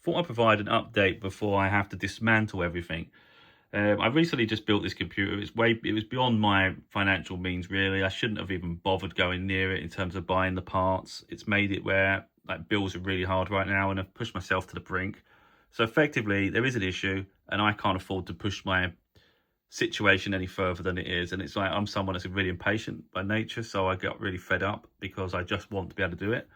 Thought I'd provide an update before I have to dismantle everything. I recently just built this computer. It was beyond my financial means, really. I shouldn't have even bothered going near it in terms of buying the parts. It's made it where like bills are really hard right now, and I've pushed myself to the brink. So effectively, there is an issue, and I can't afford to push my situation any further than it is. And it's like I'm someone that's really impatient by nature, so I got really fed up because I just want to be able to do it,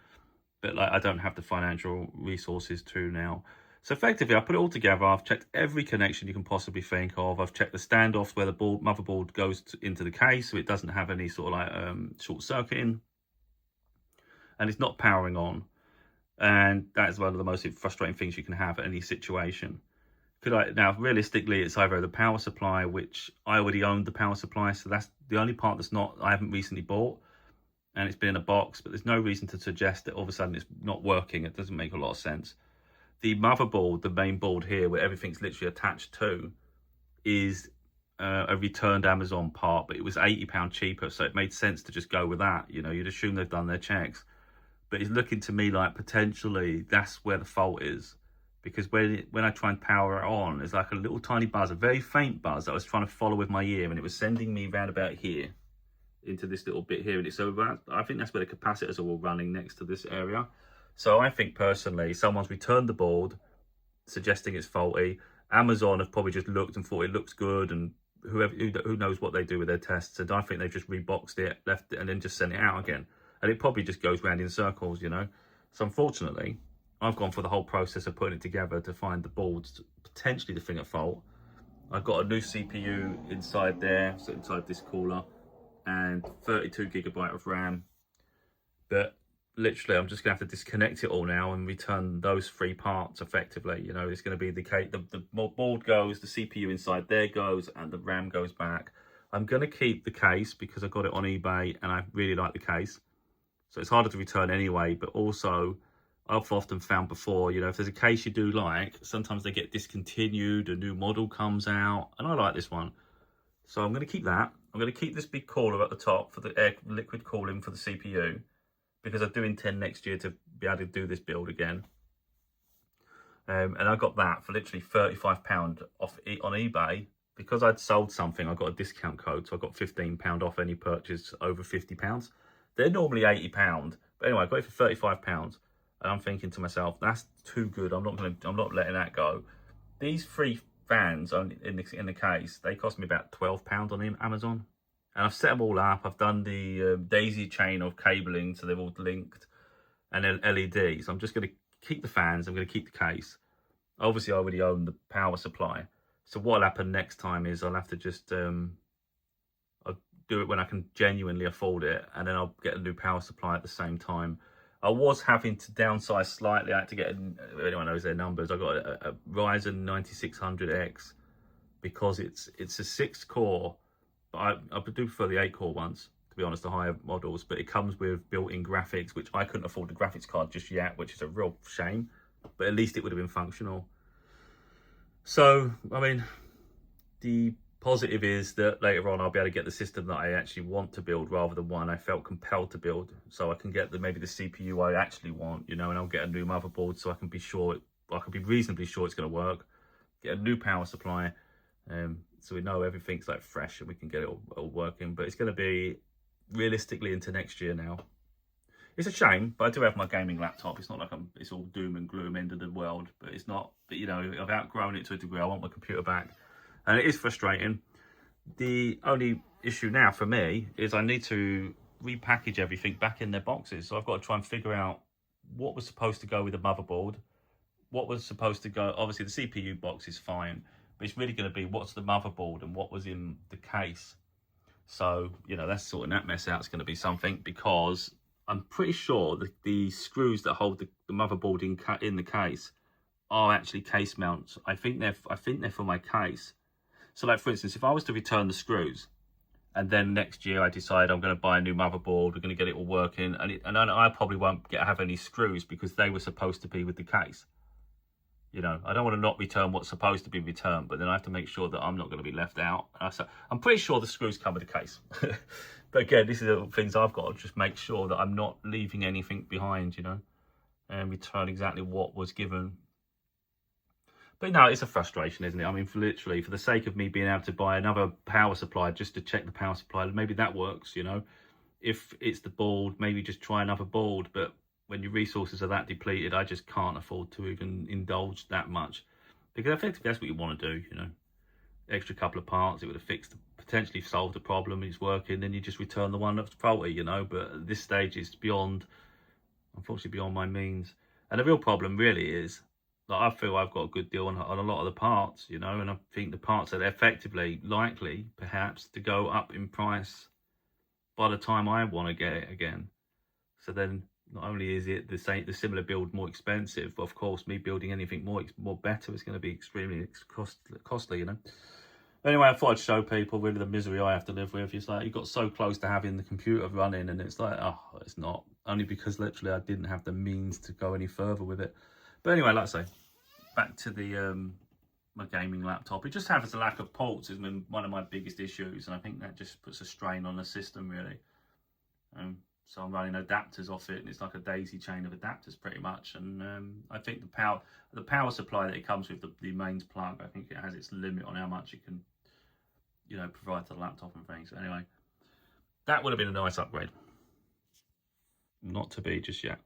but like I don't have the financial resources to now. So effectively, I put it all together. I've checked every connection you can possibly think of. I've checked the standoffs where the motherboard goes into the case, so it doesn't have any sort of like short circuiting, and it's not powering on. And that is one of the most frustrating things you can have at any situation. Could I now realistically, it's either the power supply, which I already owned the power supply, so that's the only part that's not I haven't recently bought, and it's been in a box, but there's no reason to suggest that all of a sudden it's not working. It doesn't make a lot of sense. The motherboard, the main board here, where everything's literally attached to, is a returned Amazon part, but it was £80 cheaper, so it made sense to just go with that. You know, you'd assume they've done their checks, but it's looking to me like potentially that's where the fault is, because when I try and power it on, there's like a little tiny buzz, a very faint buzz that I was trying to follow with my ear, and it was sending me round about here into this little bit here, and it's over. I think that's where the capacitors are all running next to this area. So I think personally, someone's returned the board, suggesting it's faulty. Amazon have probably just looked and thought it looks good, and who knows what they do with their tests. And I think they've just reboxed it, left it, and then just sent it out again. And it probably just goes round in circles, you know. So unfortunately, I've gone for the whole process of putting it together to find the boards potentially the thing at fault. I've got a new CPU inside there, so inside this cooler, and 32GB of RAM. But literally, I'm just going to have to disconnect it all now and return those three parts effectively. You know, it's going to be the case. The board goes, the CPU inside there goes, and the RAM goes back. I'm going to keep the case because I got it on eBay and I really like the case. So it's harder to return anyway, but also I've often found before, you know, if there's a case you do like, sometimes they get discontinued, a new model comes out, and I like this one. So I'm going to keep that. I'm going to keep this big cooler at the top for the liquid cooling for the CPU, because I do intend next year to be able to do this build again. And I got that for literally £35 off on eBay. Because I'd sold something, I got a discount code, so I got £15 off any purchase over £50. They're normally £80, but anyway, I got it for £35, and I'm thinking to myself, that's too good. I'm not letting that go. These three fans in the case, they cost me about £12 on Amazon. And I've set them all up. I've done the daisy chain of cabling, so they're all linked, and then LEDs. I'm just going to keep the fans. I'm going to keep the case. Obviously, I already own the power supply. So what'll happen next time is I'll have to just I'll do it when I can genuinely afford it, and then I'll get a new power supply at the same time. I was having to downsize slightly. I had to get, anyone knows their numbers, I got a Ryzen 9600X because it's a 6-core. I do prefer the 8-core ones, to be honest, the higher models, but it comes with built-in graphics, which I couldn't afford the graphics card just yet, which is a real shame, but at least it would have been functional. So, I mean, the positive is that later on I'll be able to get the system that I actually want to build rather than one I felt compelled to build. So I can get maybe the CPU I actually want, you know, and I'll get a new motherboard so I can be sure, I can be reasonably sure it's going to work. Get a new power supply, so we know everything's like fresh and we can get it all working. But it's going to be realistically into next year now. It's a shame, but I do have my gaming laptop. It's not like it's all doom and gloom, end of the world, but it's not. But you know, I've outgrown it to a degree. I want my computer back, and it is frustrating. The only issue now for me is I need to repackage everything back in their boxes. So I've got to try and figure out what was supposed to go with the motherboard, what was supposed to go. Obviously, the CPU box is fine, but it's really going to be what's the motherboard and what was in the case. So, you know, that's sorting that mess out. It's going to be something, because I'm pretty sure that the screws that hold the motherboard in the case are actually case mounts. I think they're for my case. So, like for instance, if I was to return the screws, and then next year I decide I'm going to buy a new motherboard, we're going to get it all working, and I probably won't have any screws because they were supposed to be with the case. You know, I don't want to not return what's supposed to be returned, but then I have to make sure that I'm not going to be left out. So I'm pretty sure the screws come with the case. But again, these are the things I've got to just make sure that I'm not leaving anything behind, you know, and return exactly what was given. But no, it's a frustration, isn't it? I mean, literally, for the sake of me being able to buy another power supply just to check the power supply, maybe that works, you know. If it's the board, maybe just try another board. But when your resources are that depleted, I just can't afford to even indulge that much. Because effectively, that's what you want to do, you know. Extra couple of parts, it would have fixed, potentially solved the problem, it's working, then you just return the one that's faulty, you know. But at this stage, it's beyond, unfortunately, beyond my means. And the real problem really is, like, I feel I've got a good deal on a lot of the parts, you know, and I think the parts are effectively likely, perhaps, to go up in price by the time I want to get it again. So then, not only is it the similar build more expensive, but of course, me building anything more better is going to be extremely costly, you know. Anyway, I thought I'd show people really the misery I have to live with. It's like you got so close to having the computer running, and it's like, oh, it's not. Only because literally I didn't have the means to go any further with it. But anyway, like I say, back to the my gaming laptop. It just has a lack of ports is one of my biggest issues, and I think that just puts a strain on the system really. So I'm running adapters off it, and it's like a daisy chain of adapters pretty much. And I think the power supply that it comes with, the mains plug, I think it has its limit on how much it can, you know, provide to the laptop and things. So anyway, that would have been a nice upgrade. Not to be just yet.